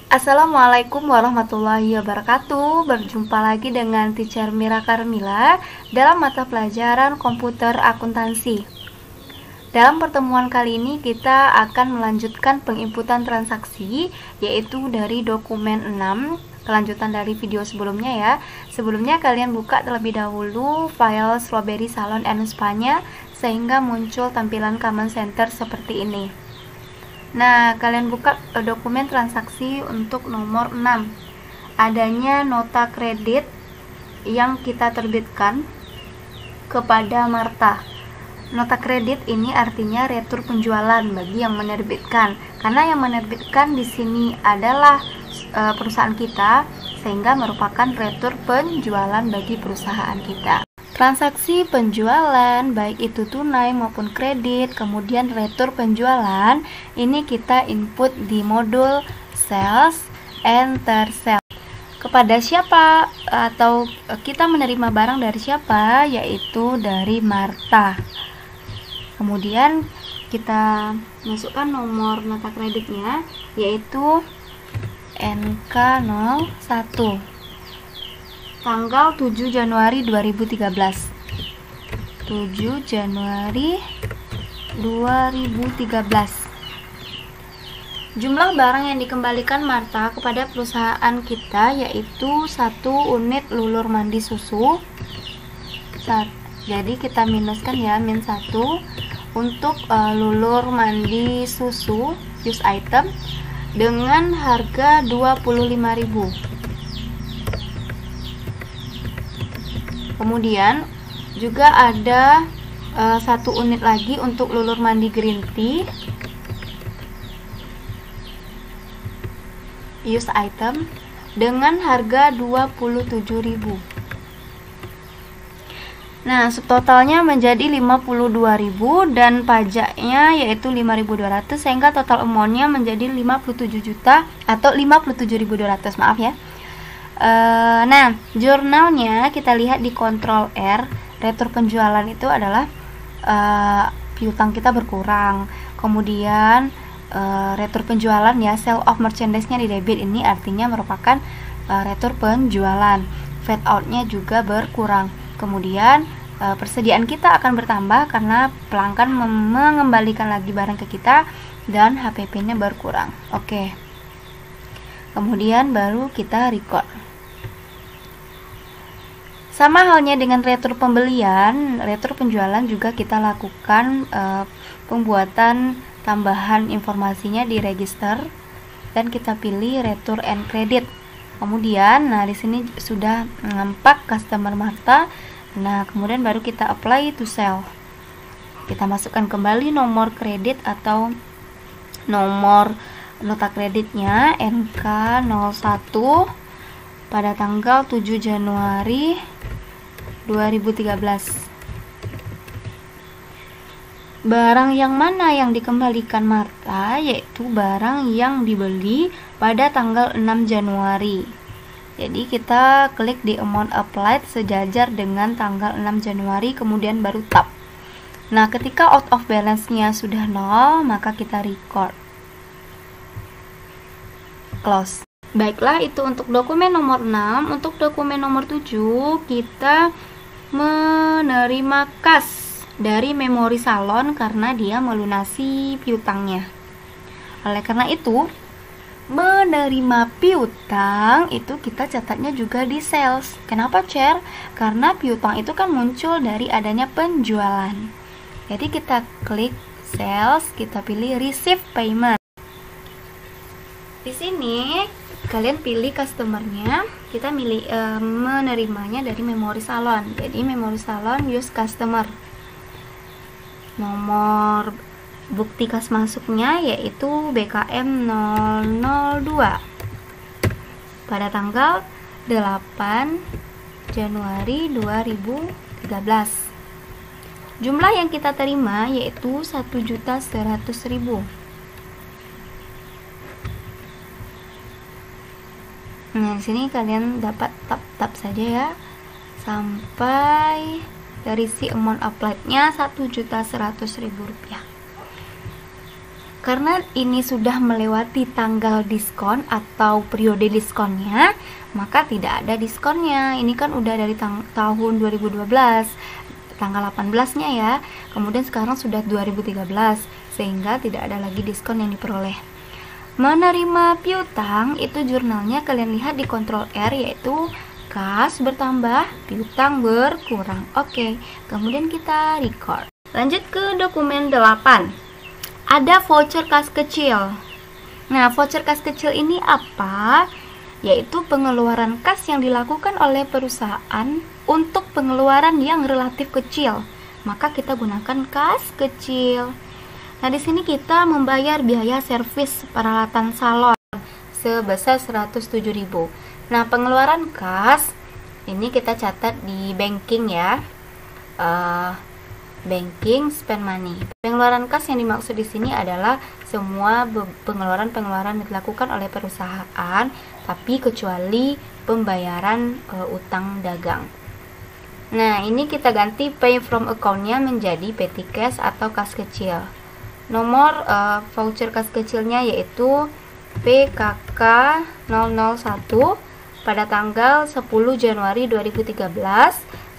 Assalamualaikum warahmatullahi wabarakatuh. Berjumpa lagi dengan Teacher Mira Karmila dalam mata pelajaran komputer akuntansi. Dalam pertemuan kali ini kita akan melanjutkan penginputan transaksi, yaitu dari dokumen 6, kelanjutan dari video sebelumnya ya. Sebelumnya kalian buka terlebih dahulu file Strawberry Salon and Spa-nya sehingga muncul tampilan Command Center seperti ini. Nah, kalian buka dokumen transaksi untuk nomor 6. Adanya nota kredit yang kita terbitkan kepada Marta. Nota kredit ini artinya retur penjualan bagi yang menerbitkan. Karena yang menerbitkan di sini adalah perusahaan kita, sehingga merupakan retur penjualan bagi perusahaan kita. Transaksi penjualan, baik itu tunai maupun kredit, kemudian retur penjualan, ini kita input di modul sales, enter sales. Kepada siapa atau kita menerima barang dari siapa, yaitu dari Marta. Kemudian kita masukkan nomor nota kreditnya, yaitu NK01. Tanggal 7 Januari 2013. 7 Januari 2013. Jumlah barang yang dikembalikan Marta kepada perusahaan kita yaitu 1 unit lulur mandi susu. Jadi kita minuskan ya, min 1 untuk lulur mandi susu use item dengan harga 25.000. Kemudian juga ada 1 unit lagi untuk lulur mandi green tea use item dengan harga 27.000. Nah, subtotalnya menjadi 52.000 dan pajaknya yaitu 5.200 sehingga total amountnya menjadi 57 juta atau 57.200, maaf ya. Nah, jurnalnya kita lihat di Ctrl R. Retur penjualan itu adalah piutang kita berkurang. Kemudian retur penjualan ya, sale of merchandise-nya di debit, ini artinya merupakan retur penjualan. Fade out-nya juga berkurang. Kemudian persediaan kita akan bertambah karena pelanggan mengembalikan lagi barang ke kita dan HPP-nya berkurang. Oke. Kemudian baru kita record. Sama halnya dengan retur pembelian, retur penjualan juga kita lakukan pembuatan tambahan informasinya di register dan kita pilih retur and credit. Kemudian, nah di sini sudah nampak customer Marta. Nah, kemudian baru kita apply to sell. Kita masukkan kembali nomor kredit atau nomor nota kreditnya NK01 pada tanggal 7 Januari 2013. Barang yang mana yang dikembalikan Marta, yaitu barang yang dibeli pada tanggal 6 Januari. Jadi kita klik di amount applied sejajar dengan tanggal 6 Januari, kemudian baru tab. Nah, ketika out of balance-nya sudah 0, maka kita record. Close. Baiklah, itu untuk dokumen nomor 6. Untuk dokumen nomor 7, kita menerima kas dari Memori Salon karena dia melunasi piutangnya. Oleh karena itu, menerima piutang itu kita catatnya juga di sales. Kenapa, Cher? Karena piutang itu kan muncul dari adanya penjualan. Jadi kita klik sales, kita pilih receive payment. Di sini kalian pilih customernya, kita milih menerimanya dari Memori Salon. Jadi Memori Salon use customer. Nomor bukti kas masuknya yaitu BKM 002 pada tanggal 8 Januari 2013. Jumlah yang kita terima yaitu 1.100.000. Nah, di sini kalian dapat tab saja ya sampai dari si amount applied-nya 1.100.000 rupiah. karena ini sudah melewati tanggal diskon atau periode diskonnya, maka tidak ada diskonnya. Ini kan udah dari tahun 2012, tanggal 18-nya ya. Kemudian sekarang sudah 2013, sehingga tidak ada lagi diskon yang diperoleh. Menerima piutang itu jurnalnya kalian lihat di kontrol R, yaitu kas bertambah, piutang berkurang. Oke, kemudian kita record. Lanjut ke dokumen 8. Ada voucher kas kecil. Nah, voucher kas kecil ini apa? Yaitu pengeluaran kas yang dilakukan oleh perusahaan untuk pengeluaran yang relatif kecil. Maka kita gunakan kas kecil. Nah, di sini kita membayar biaya servis peralatan salon sebesar 107.000. Nah, pengeluaran kas ini kita catat di banking ya. Banking spend money. Pengeluaran kas yang dimaksud di sini adalah semua pengeluaran-pengeluaran yang dilakukan oleh perusahaan, tapi kecuali pembayaran utang dagang. Nah, ini kita ganti pay from account-nya menjadi petty cash atau kas kecil. Nomor voucher kas kecilnya yaitu PKK 001 pada tanggal 10 Januari 2013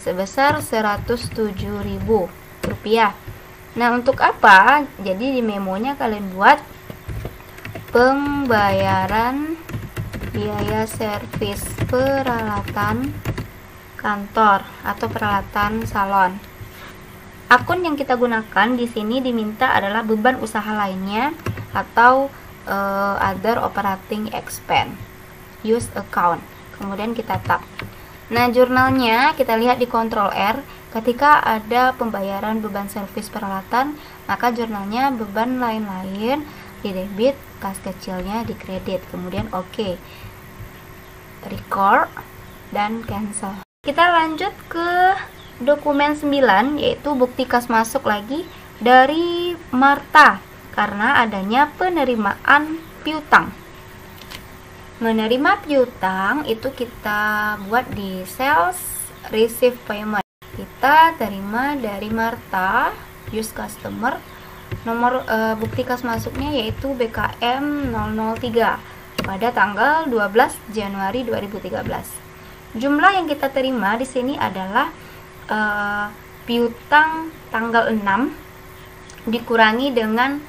sebesar 107.000 rupiah. Nah, untuk apa? Jadi di memonya kalian buat pembayaran biaya servis peralatan kantor atau peralatan salon. Akun yang kita gunakan di sini diminta adalah beban usaha lainnya atau other operating expense. Use account. Kemudian kita tab. Nah, jurnalnya kita lihat di kontrol R. Ketika ada pembayaran beban servis peralatan, maka jurnalnya beban lain-lain di debit, kas kecilnya di kredit. Kemudian oke. Record dan cancel. Kita lanjut ke dokumen 9, yaitu bukti kas masuk lagi dari Marta karena adanya penerimaan piutang. Menerima piutang itu kita buat di sales receive payment. Kita terima dari Marta, use customer. Nomor bukti kas masuknya yaitu BKM 003 pada tanggal 12 Januari 2013. Jumlah yang kita terima di sini adalah piutang tanggal 6 dikurangi dengan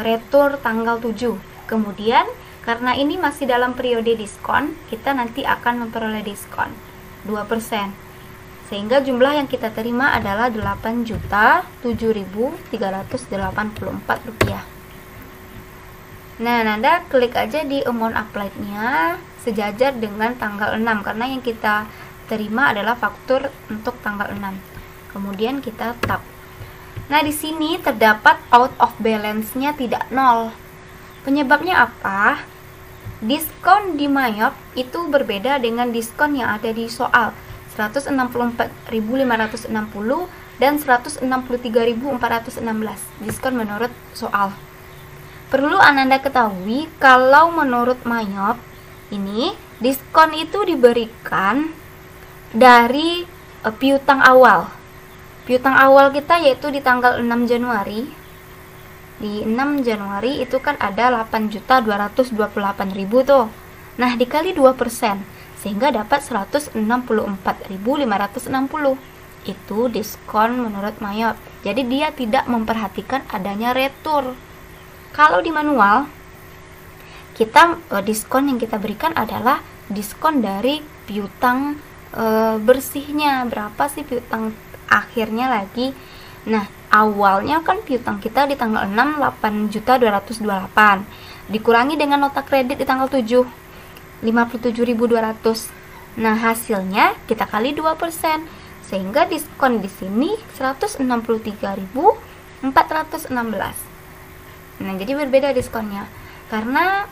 retur tanggal 7. Kemudian karena ini masih dalam periode diskon, kita nanti akan memperoleh diskon 2%. Sehingga jumlah yang kita terima adalah 8.007.384 rupiah. Nah, Nanda klik aja di amount applied-nya sejajar dengan tanggal 6 karena yang kita terima adalah faktur untuk tanggal 6. Kemudian kita tab. Nah, di sini terdapat out of balance-nya tidak 0. Penyebabnya apa? Diskon di Mayop itu berbeda dengan diskon yang ada di soal 164.560 dan 163.416 diskon menurut soal. Perlu Ananda ketahui kalau menurut Mayop ini diskon itu diberikan dari piutang awal. Piutang awal kita yaitu di tanggal 6 Januari. Di 6 Januari itu kan ada 8.228.000 tuh. Nah, dikali 2% sehingga dapat 164.560. Itu diskon menurut Mayop. Jadi dia tidak memperhatikan adanya retur. Kalau di manual, kita diskon yang kita berikan adalah diskon dari piutang bersihnya. Berapa sih piutang akhirnya lagi? Nah, awalnya kan piutang kita di tanggal 6 8.228 dikurangi dengan nota kredit di tanggal 7 57.200. Nah, hasilnya kita kali 2%, sehingga diskon di sini 163.416. Nah, jadi berbeda diskonnya karena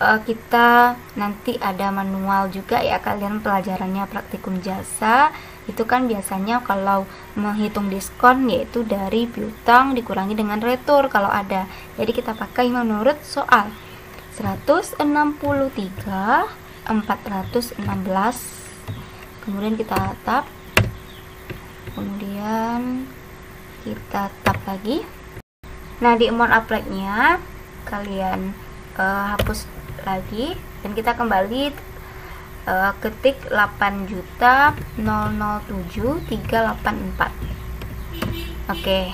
kita nanti ada manual juga ya, kalian pelajarannya praktikum jasa. Itu kan biasanya kalau menghitung diskon yaitu dari piutang dikurangi dengan retur kalau ada. Jadi kita pakai menurut soal 163.416. Kemudian kita tab. Kemudian kita tab lagi. Nah, di amount applied-nya kalian hapus lagi dan kita kembali ketik 8.007.384. Oke.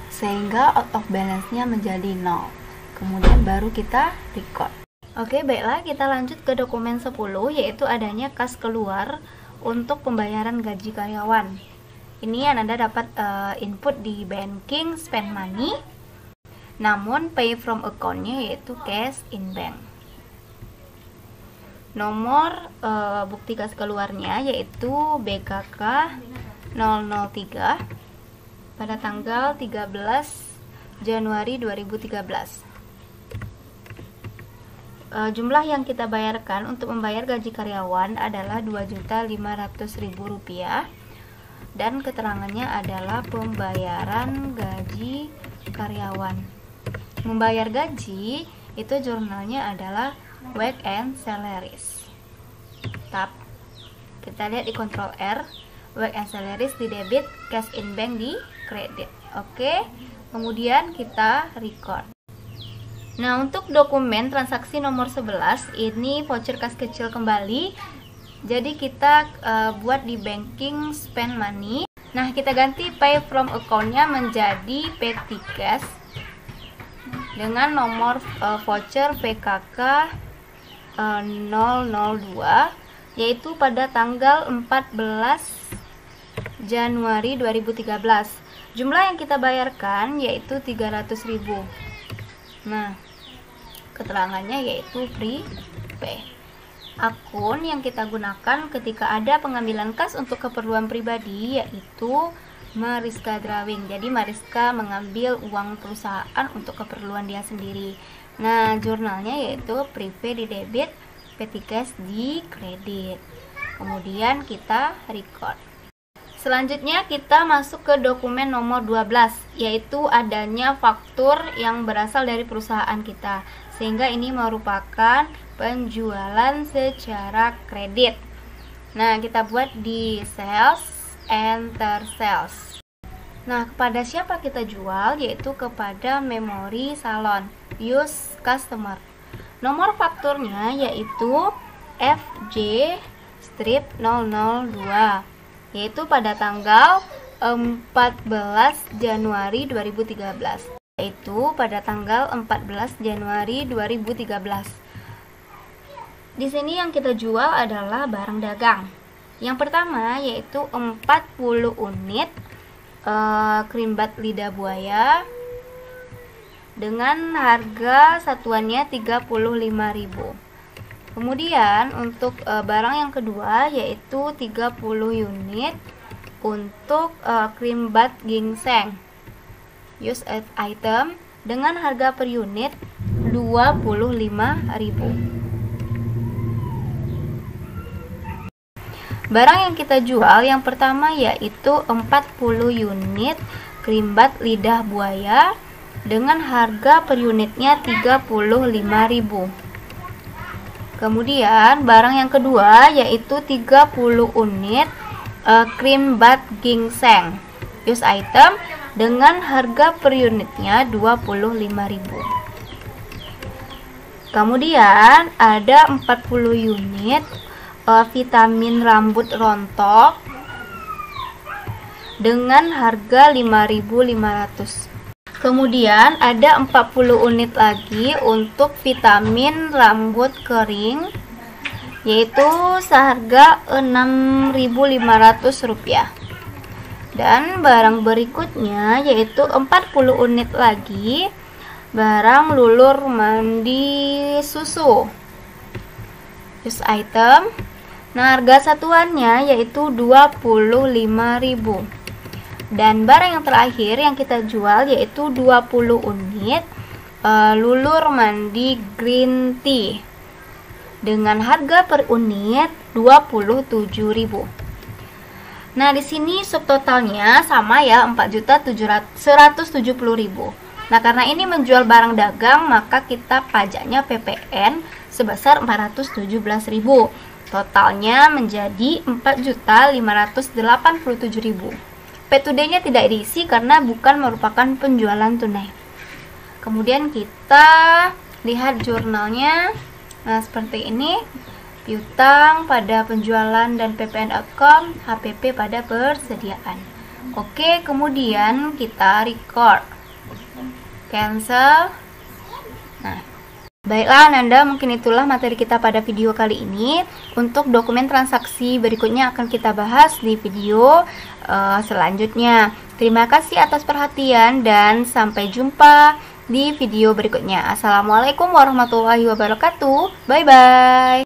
Sehingga out of balance-nya menjadi 0. Kemudian baru kita record. Oke, baiklah, kita lanjut ke dokumen 10, yaitu adanya kas keluar untuk pembayaran gaji karyawan. Ini yang Anda dapat input di banking spend money, namun pay from account-nya yaitu cash in bank. Nomor bukti kas keluarnya yaitu BKK 003 pada tanggal 13 Januari 2013. Jumlah yang kita bayarkan untuk membayar gaji karyawan adalah Rp2.500.000 dan keterangannya adalah pembayaran gaji karyawan. Membayar gaji itu jurnalnya adalah wage and salaries. Tab. Kita lihat di Ctrl R, wage and salaries di debit, cash in bank di kredit. Oke. Kemudian kita record. Nah, untuk dokumen transaksi nomor 11 ini voucher kas kecil kembali. Jadi kita buat di banking spend money. Nah, kita ganti pay from account-nya menjadi petty cash dengan nomor voucher PKK 002 yaitu pada tanggal 14 Januari 2013. Jumlah yang kita bayarkan yaitu 300.000. Nah, keterangannya yaitu prepay. Akun yang kita gunakan ketika ada pengambilan kas untuk keperluan pribadi yaitu Mariska Drawing. Jadi Mariska mengambil uang perusahaan untuk keperluan dia sendiri. Nah, jurnalnya yaitu prepay di debit, petty cash di kredit. Kemudian kita record. Selanjutnya kita masuk ke dokumen nomor 12, yaitu adanya faktur yang berasal dari perusahaan kita, sehingga ini merupakan penjualan secara kredit. Nah, kita buat di sales, enter sales. Nah, kepada siapa kita jual? Yaitu kepada Memory Salon, use customer. Nomor fakturnya yaitu FJ-002. Yaitu pada tanggal 14 Januari 2013. Yaitu pada tanggal 14 Januari 2013. Di sini yang kita jual adalah barang dagang. Yang pertama yaitu 40 unit krim bat lidah buaya dengan harga satuannya 35.000. Kemudian untuk barang yang kedua yaitu 30 unit untuk krim bat ginseng use item dengan harga per unit 25.000. Barang yang kita jual yang pertama yaitu 40 unit krim bat lidah buaya dengan harga per unitnya 35.000. Kemudian barang yang kedua yaitu 30 unit krim bat ginseng use item dengan harga per unitnya 25.000. Kemudian ada 40 unit vitamin rambut rontok dengan harga 5.500. Kemudian ada 40 unit lagi untuk vitamin rambut kering yaitu seharga Rp6.500. Dan barang berikutnya yaitu 40 unit lagi barang lulur mandi susu use item. Nah, harga satuannya yaitu 25.000. Dan barang yang terakhir yang kita jual yaitu 20 unit lulur mandi green tea dengan harga per unit 27.000. Nah, di sini subtotalnya sama ya, 4.170.000. Nah, karena ini menjual barang dagang, maka kita pajaknya PPN sebesar 417.000. Totalnya menjadi 4.587.000. P2D-nya tidak diisi karena bukan merupakan penjualan tunai. Kemudian kita lihat jurnalnya. Nah, seperti ini. Piutang pada penjualan dan PPN outcome, HPP pada persediaan. Oke, kemudian kita record. Cancel. Nah, baiklah Ananda, mungkin itulah materi kita pada video kali ini. Untuk dokumen transaksi berikutnya akan kita bahas di video selanjutnya. Terima kasih atas perhatian dan sampai jumpa di video berikutnya. Assalamualaikum warahmatullahi wabarakatuh. Bye bye.